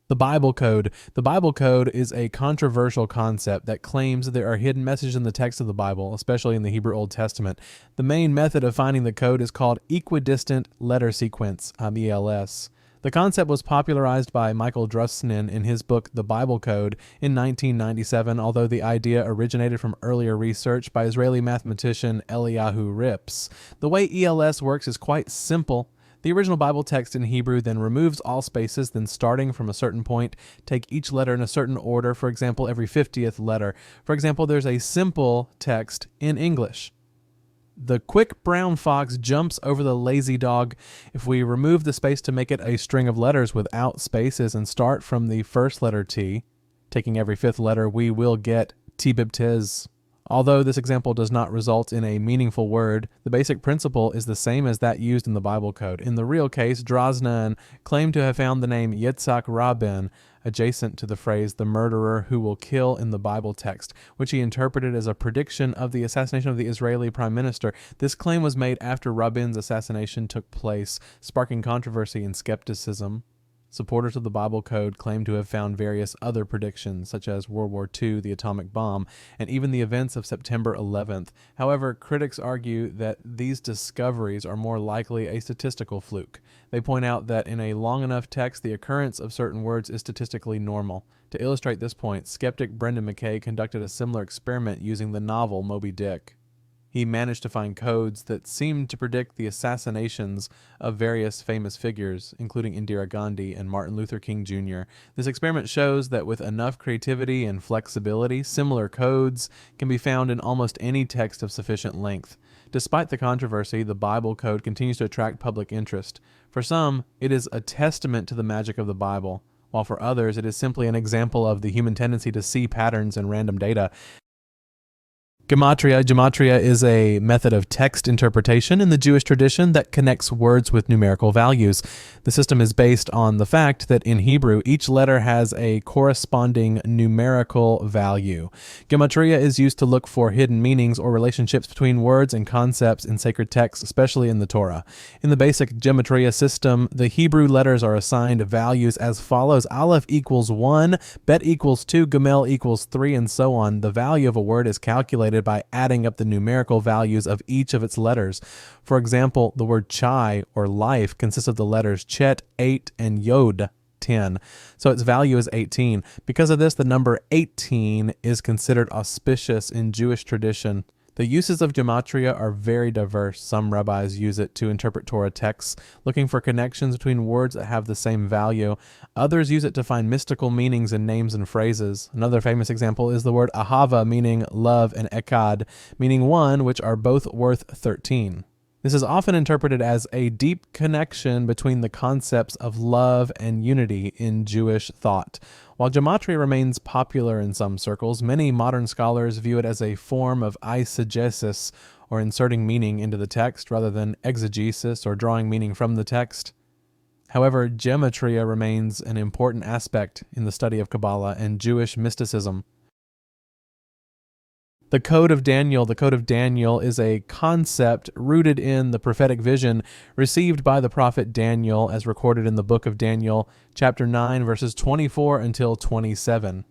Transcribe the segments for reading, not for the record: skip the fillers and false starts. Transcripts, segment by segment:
The Bible Code. The Bible Code is a controversial concept that claims there are hidden messages in the text of the Bible, especially in the Hebrew Old Testament. The main method of finding the code is called equidistant letter sequence, ELS. The concept was popularized by Michael Drusnin in his book The Bible Code in 1997, although the idea originated from earlier research by Israeli mathematician Eliyahu Rips. The way ELS works is quite simple. The original Bible text in Hebrew then removes all spaces, then starting from a certain point, take each letter in a certain order, for example, every 50th letter. For example, there's a simple text in English. The quick brown fox jumps over the lazy dog. If we remove the space to make it a string of letters without spaces and start from the first letter T, taking every fifth letter, we will get T-bibtiz. Although this example does not result in a meaningful word, the basic principle is the same as that used in the Bible Code. In the real case, Drosnin claimed to have found the name Yitzhak Rabin adjacent to the phrase "the murderer who will kill" in the Bible text, which he interpreted as a prediction of the assassination of the Israeli prime minister. This claim was made after Rabin's assassination took place, sparking controversy and skepticism. Supporters of the Bible Code claim to have found various other predictions, such as World War II, the atomic bomb, and even the events of September 11th. However, critics argue that these discoveries are more likely a statistical fluke. They point out that in a long enough text, the occurrence of certain words is statistically normal. To illustrate this point, skeptic Brendan McKay conducted a similar experiment using the novel Moby Dick. He managed to find codes that seemed to predict the assassinations of various famous figures, including Indira Gandhi and Martin Luther King Jr. This experiment shows that with enough creativity and flexibility, similar codes can be found in almost any text of sufficient length. Despite the controversy, the Bible Code continues to attract public interest. For some, it is a testament to the magic of the Bible, while for others, it is simply an example of the human tendency to see patterns in random data. Gematria. Gematria is a method of text interpretation in the Jewish tradition that connects words with numerical values. The system is based on the fact that in Hebrew, each letter has a corresponding numerical value. Gematria is used to look for hidden meanings or relationships between words and concepts in sacred texts, especially in the Torah. In the basic Gematria system, the Hebrew letters are assigned values as follows: Aleph equals 1, Bet equals 2, Gimel equals 3, and so on. The value of a word is calculated by adding up the numerical values of each of its letters. For example, the word chai, or life, consists of the letters chet, 8, and yod, 10. So its value is 18. Because of this, the number 18 is considered auspicious in Jewish tradition. The uses of gematria are very diverse. Some rabbis use it to interpret Torah texts, looking for connections between words that have the same value. Others use it to find mystical meanings in names and phrases. Another famous example is the word ahava, meaning love, and ekad, meaning one, which are both worth 13. This is often interpreted as a deep connection between the concepts of love and unity in Jewish thought. While gematria remains popular in some circles, many modern scholars view it as a form of eisegesis, or inserting meaning into the text, rather than exegesis, or drawing meaning from the text. However, gematria remains an important aspect in the study of Kabbalah and Jewish mysticism. The Code of Daniel. The Code of Daniel is a concept rooted in the prophetic vision received by the prophet Daniel as recorded in the book of Daniel, chapter 9, verses 24 until 27.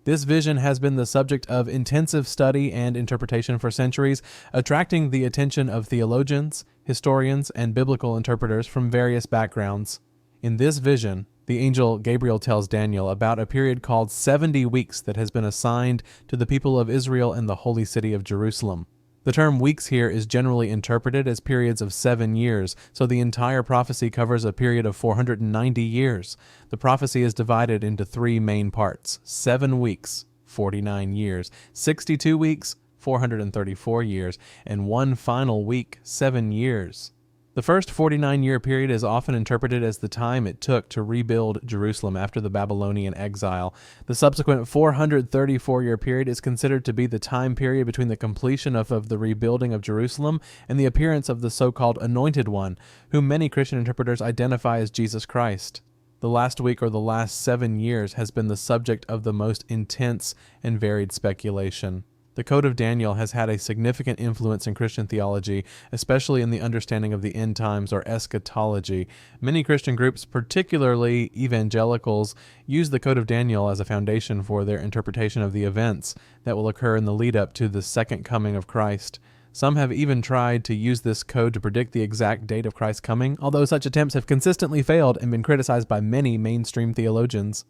This vision has been the subject of intensive study and interpretation for centuries, attracting the attention of theologians, historians, and biblical interpreters from various backgrounds. In this vision, the angel Gabriel tells Daniel about a period called 70 weeks that has been assigned to the people of Israel in the holy city of Jerusalem. The term weeks here is generally interpreted as periods of 7 years, so the entire prophecy covers a period of 490 years. The prophecy is divided into 3 main parts: 7 weeks, 49 years, 62 weeks, 434 years, and 1 final week, 7 years. The first 49-year period is often interpreted as the time it took to rebuild Jerusalem after the Babylonian exile. The subsequent 434-year period is considered to be the time period between the completion of the rebuilding of Jerusalem and the appearance of the so-called Anointed One, whom many Christian interpreters identify as Jesus Christ. The last week or the last 7 years has been the subject of the most intense and varied speculation. The Code of Daniel has had a significant influence in Christian theology, especially in the understanding of the end times or eschatology. Many Christian groups, particularly evangelicals, use the Code of Daniel as a foundation for their interpretation of the events that will occur in the lead up to the second coming of Christ. Some have even tried to use this code to predict the exact date of Christ's coming, although such attempts have consistently failed and been criticized by many mainstream theologians.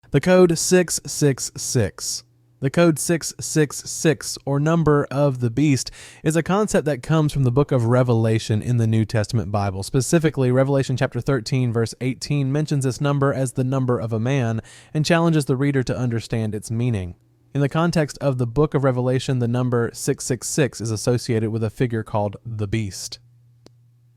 The Code 666. The Code 666, or number of the beast, is a concept that comes from the book of Revelation in the New Testament Bible. Specifically, Revelation chapter 13, verse 18 mentions this number as the number of a man and challenges the reader to understand its meaning. In the context of the book of Revelation, the number 666 is associated with a figure called the beast.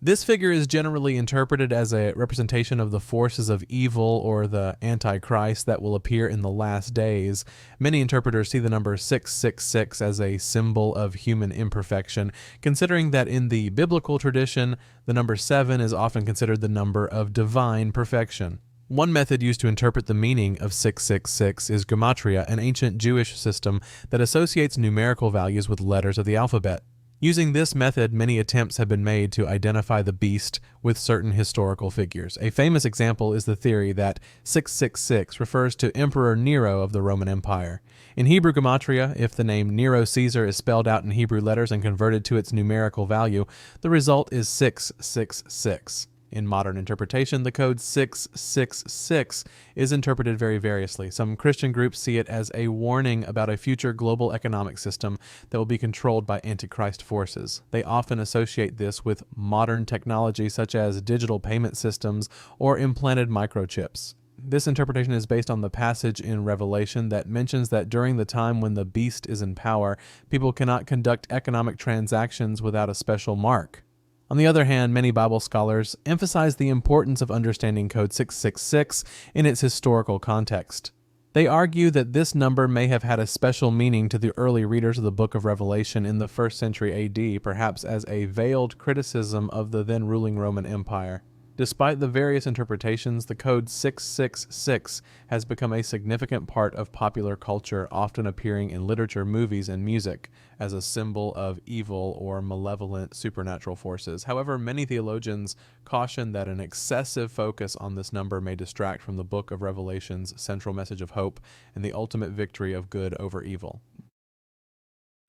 This figure is generally interpreted as a representation of the forces of evil or the Antichrist that will appear in the last days. Many interpreters see the number 666 as a symbol of human imperfection, considering that in the biblical tradition, the number 7 is often considered the number of divine perfection. One method used to interpret the meaning of 666 is gematria, an ancient Jewish system that associates numerical values with letters of the alphabet. Using this method, many attempts have been made to identify the beast with certain historical figures. A famous example is the theory that 666 refers to Emperor Nero of the Roman Empire. In Hebrew gematria, if the name Nero Caesar is spelled out in Hebrew letters and converted to its numerical value, the result is 666. In modern interpretation, the code 666 is interpreted very variously. Some Christian groups see it as a warning about a future global economic system that will be controlled by Antichrist forces. They often associate this with modern technology such as digital payment systems or implanted microchips. This interpretation is based on the passage in Revelation that mentions that during the time when the beast is in power, people cannot conduct economic transactions without a special mark. On the other hand, many Bible scholars emphasize the importance of understanding Code 666 in its historical context. They argue that this number may have had a special meaning to the early readers of the book of Revelation in the 1st century AD, perhaps as a veiled criticism of the then ruling Roman Empire. Despite the various interpretations, the code 666 has become a significant part of popular culture, often appearing in literature, movies, and music as a symbol of evil or malevolent supernatural forces. However, many theologians caution that an excessive focus on this number may distract from the book of Revelation's central message of hope and the ultimate victory of good over evil.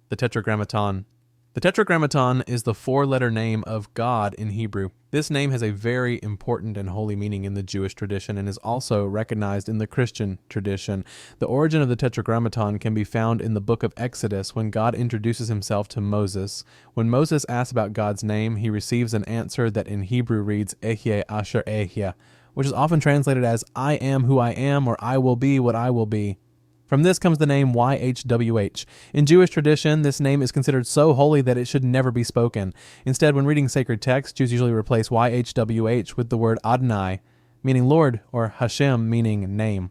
The Tetragrammaton. The Tetragrammaton is the four-letter name of God in Hebrew. This name has a very important and holy meaning in the Jewish tradition and is also recognized in the Christian tradition. The origin of the Tetragrammaton can be found in the book of Exodus when God introduces himself to Moses. When Moses asks about God's name, he receives an answer that in Hebrew reads Ehyeh Asher Ehyeh, which is often translated as I am who I am or I will be what I will be. From this comes the name YHWH. In Jewish tradition, this name is considered so holy that it should never be spoken. Instead, when reading sacred texts, Jews usually replace YHWH with the word Adonai, meaning Lord, or Hashem, meaning name.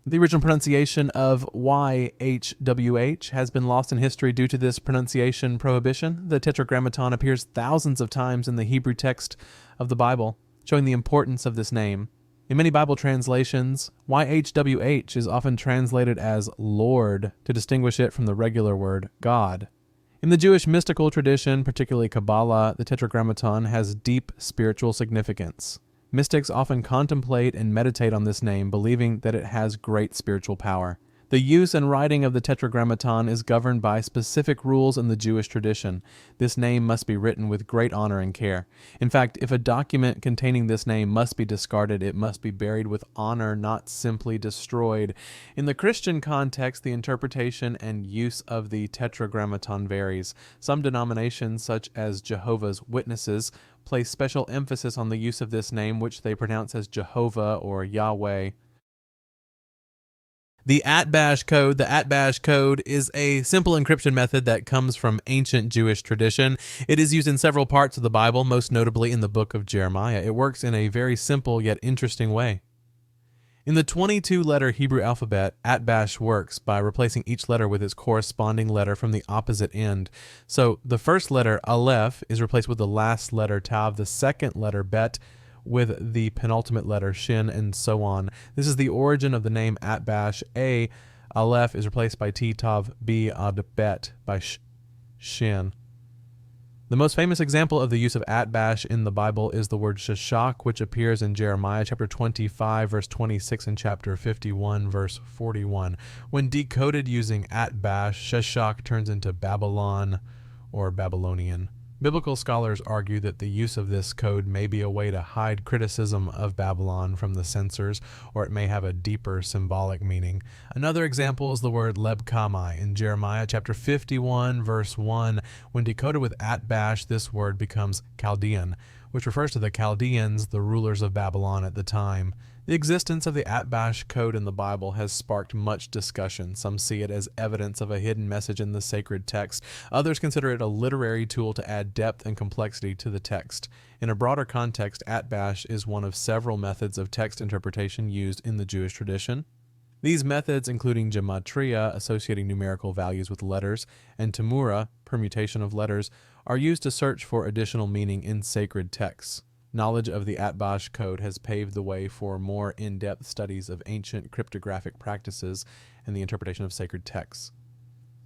The original pronunciation of YHWH has been lost in history due to this pronunciation prohibition. The Tetragrammaton appears thousands of times in the Hebrew text of the Bible, showing the importance of this name. In many Bible translations, YHWH is often translated as Lord to distinguish it from the regular word God. In the Jewish mystical tradition, particularly Kabbalah, the Tetragrammaton has deep spiritual significance. Mystics often contemplate and meditate on this name, believing that it has great spiritual power. The use and writing of the Tetragrammaton is governed by specific rules in the Jewish tradition. This name must be written with great honor and care. In fact, if a document containing this name must be discarded, it must be buried with honor, not simply destroyed. In the Christian context, the interpretation and use of the Tetragrammaton varies. Some denominations, such as Jehovah's Witnesses, place special emphasis on the use of this name, which they pronounce as Jehovah or Yahweh. The Atbash code. The Atbash code is a simple encryption method that comes from ancient Jewish tradition. It is used in several parts of the Bible, most notably in the book of Jeremiah. It works in a very simple yet interesting way. In the 22-letter Hebrew alphabet, Atbash works by replacing each letter with its corresponding letter from the opposite end. So the first letter, Aleph, is replaced with the last letter, Tav, the second letter, Bet, with the penultimate letter, Shin, and so on. This is the origin of the name Atbash. A Aleph is replaced by T, Tav, B, Ad, Bet by Shin. The most famous example of the use of atbash in the Bible is the word shashak, which appears in Jeremiah chapter 25, verse 26, and chapter 51, verse 41. When decoded using atbash, shashak turns into Babylon or Babylonian. Biblical scholars argue that the use of this code may be a way to hide criticism of Babylon from the censors, or it may have a deeper symbolic meaning. Another example is the word lebkamai in Jeremiah chapter 51, verse 1. When decoded with atbash, this word becomes Chaldean, which refers to the Chaldeans, the rulers of Babylon at the time. The existence of the Atbash code in the Bible has sparked much discussion. Some see it as evidence of a hidden message in the sacred text. Others consider it a literary tool to add depth and complexity to the text. In a broader context, Atbash is one of several methods of text interpretation used in the Jewish tradition. These methods, including gematria, associating numerical values with letters, and temura, permutation of letters, are used to search for additional meaning in sacred texts. Knowledge of the Atbash code has paved the way for more in-depth studies of ancient cryptographic practices and the interpretation of sacred texts.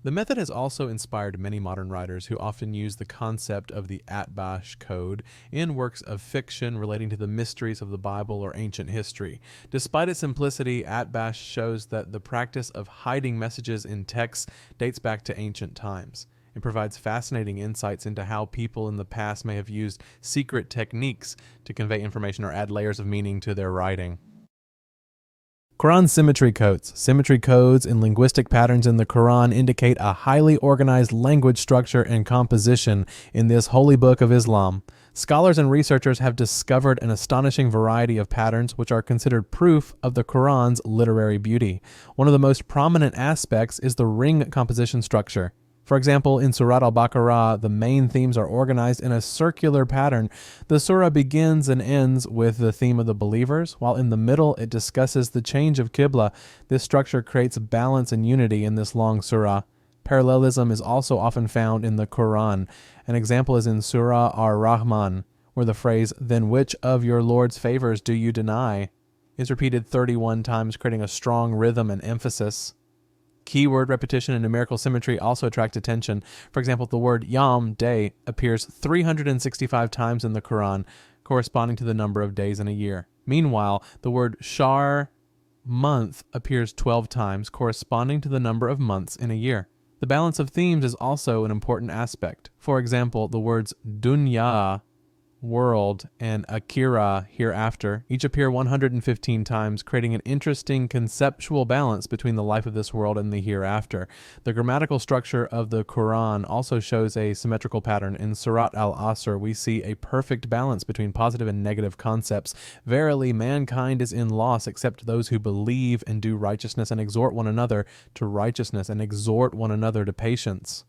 The method has also inspired many modern writers who often use the concept of the Atbash code in works of fiction relating to the mysteries of the Bible or ancient history. Despite its simplicity, Atbash shows that the practice of hiding messages in texts dates back to ancient times. It provides fascinating insights into how people in the past may have used secret techniques to convey information or add layers of meaning to their writing. Quran symmetry codes. Symmetry codes and linguistic patterns in the Quran indicate a highly organized language structure and composition in this holy book of Islam. Scholars and researchers have discovered an astonishing variety of patterns which are considered proof of the Quran's literary beauty. One of the most prominent aspects is the ring composition structure. For example, in Surat al-Baqarah, the main themes are organized in a circular pattern. The surah begins and ends with the theme of the believers, while in the middle it discusses the change of Qibla. This structure creates balance and unity in this long surah. Parallelism is also often found in the Quran. An example is in Surah Ar-Rahman, where the phrase, "Then which of your Lord's favors do you deny?" is repeated 31 times, creating a strong rhythm and emphasis. Keyword repetition and numerical symmetry also attract attention. For example, the word yam, day, appears 365 times in the Quran, corresponding to the number of days in a year. Meanwhile, the word shar, month, appears 12 times, corresponding to the number of months in a year. The balance of themes is also an important aspect. For example, the words dunya, world, and akira, hereafter, each appear 115 times, creating an interesting conceptual balance between the life of this world and the hereafter. The grammatical structure of the Quran also shows a symmetrical pattern. In Surat al-Asr, we see a perfect balance between positive and negative concepts. Verily, mankind is in loss except those who believe and do righteousness and exhort one another to righteousness and exhort one another to patience.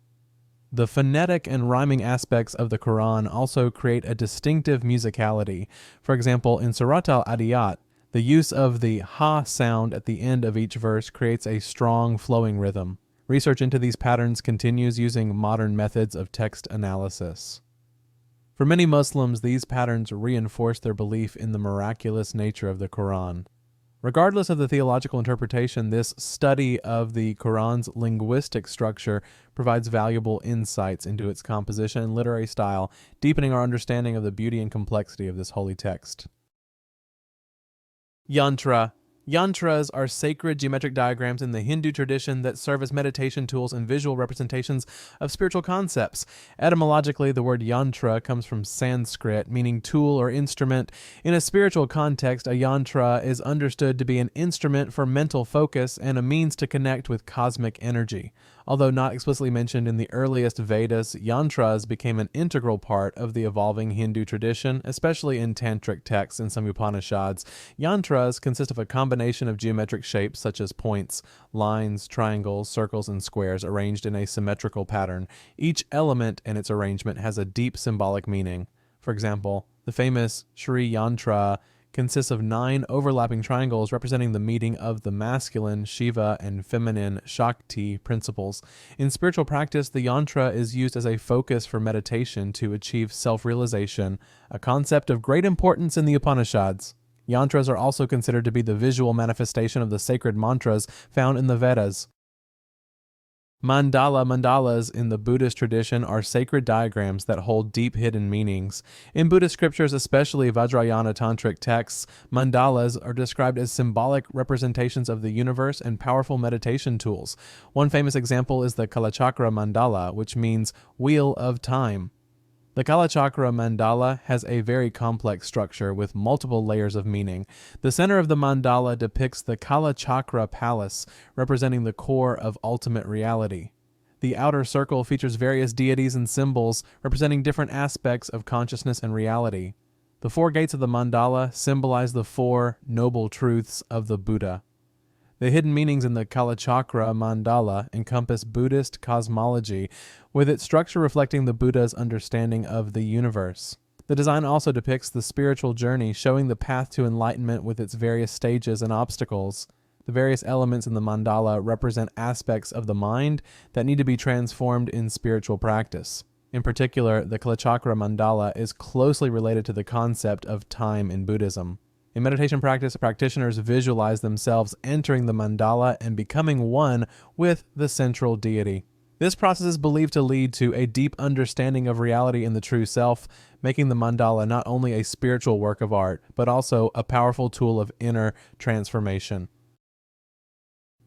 The phonetic and rhyming aspects of the Quran also create a distinctive musicality. For example, in Surat al-Adiyat, the use of the ha sound at the end of each verse creates a strong flowing rhythm. Research into these patterns continues using modern methods of text analysis. For many Muslims, these patterns reinforce their belief in the miraculous nature of the Quran. Regardless of the theological interpretation, this study of the Quran's linguistic structure provides valuable insights into its composition and literary style, deepening our understanding of the beauty and complexity of this holy text. Yantra. Yantras are sacred geometric diagrams in the Hindu tradition that serve as meditation tools and visual representations of spiritual concepts. Etymologically, the word yantra comes from Sanskrit, meaning tool or instrument. In a spiritual context, a yantra is understood to be an instrument for mental focus and a means to connect with cosmic energy. Although not explicitly mentioned in the earliest Vedas, yantras became an integral part of the evolving Hindu tradition, especially in tantric texts and some Upanishads. Yantras consist of a combination of geometric shapes such as points, lines, triangles, circles, and squares arranged in a symmetrical pattern. Each element and its arrangement has a deep symbolic meaning. For example, the famous Sri Yantra consists of 9 overlapping triangles representing the meeting of the masculine Shiva and feminine Shakti principles. In spiritual practice, the yantra is used as a focus for meditation to achieve self-realization, a concept of great importance in the Upanishads. Yantras are also considered to be the visual manifestation of the sacred mantras found in the Vedas. Mandalas in the Buddhist tradition are sacred diagrams that hold deep hidden meanings. In Buddhist scriptures, especially Vajrayana tantric texts, mandalas are described as symbolic representations of the universe and powerful meditation tools. One famous example is the Kalachakra mandala, which means wheel of time. The Kalachakra mandala has a very complex structure with multiple layers of meaning. The center of the mandala depicts the Kalachakra palace, representing the core of ultimate reality. The outer circle features various deities and symbols representing different aspects of consciousness and reality. The four gates of the mandala symbolize the four noble truths of the Buddha. The hidden meanings in the Kalachakra mandala encompass Buddhist cosmology, with its structure reflecting the Buddha's understanding of the universe. The design also depicts the spiritual journey, showing the path to enlightenment with its various stages and obstacles. The various elements in the mandala represent aspects of the mind that need to be transformed in spiritual practice. In particular, the Kalachakra mandala is closely related to the concept of time in Buddhism. In meditation practice, practitioners visualize themselves entering the mandala and becoming one with the central deity. This process is believed to lead to a deep understanding of reality in the true self, making the mandala not only a spiritual work of art, but also a powerful tool of inner transformation.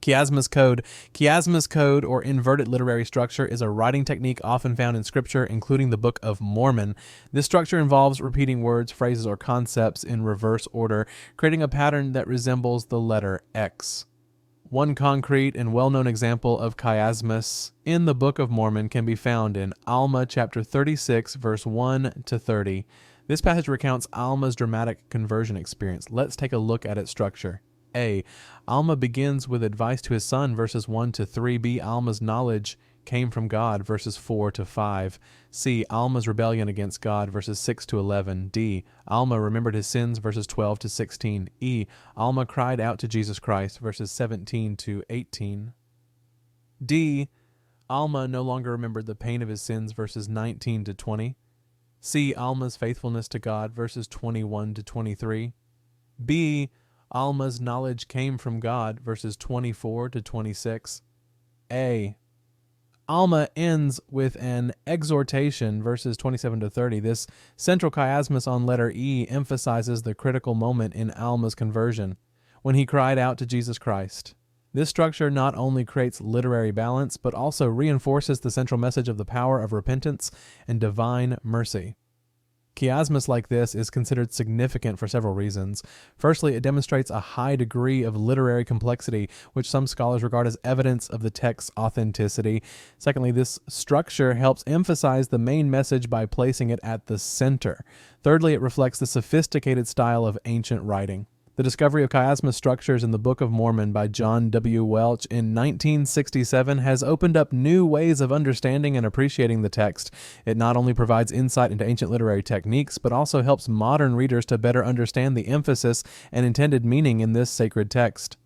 Chiasmus code. Chiasmus code, or inverted literary structure, is a writing technique often found in Scripture, including the Book of Mormon. This structure involves repeating words, phrases, or concepts in reverse order, creating a pattern that resembles the letter X. One concrete and well-known example of chiasmus in the Book of Mormon can be found in Alma chapter 36, verse 1 to 30. This passage recounts Alma's dramatic conversion experience. Let's take a look at its structure. A. Alma begins with advice to his son, verses 1 to 3. B. Alma's knowledge came from God, verses 4 to 5. C. Alma's rebellion against God, verses 6 to 11. D. Alma remembered his sins, verses 12 to 16. E. Alma cried out to Jesus Christ, verses 17 to 18. D. Alma no longer remembered the pain of his sins, verses 19 to 20. C. Alma's faithfulness to God, verses 21 to 23. B. Alma's knowledge came from God, verses 24 to 26. A. Alma ends with an exhortation, verses 27 to 30. This central chiasmus on letter E emphasizes the critical moment in Alma's conversion, when he cried out to Jesus Christ. This structure not only creates literary balance, but also reinforces the central message of the power of repentance and divine mercy. Chiasmus like this is considered significant for several reasons. Firstly, it demonstrates a high degree of literary complexity, which some scholars regard as evidence of the text's authenticity. Secondly, this structure helps emphasize the main message by placing it at the center. Thirdly, it reflects the sophisticated style of ancient writing. The discovery of chiasmus structures in the Book of Mormon by John W. Welch in 1967 has opened up new ways of understanding and appreciating the text. It not only provides insight into ancient literary techniques, but also helps modern readers to better understand the emphasis and intended meaning in this sacred text.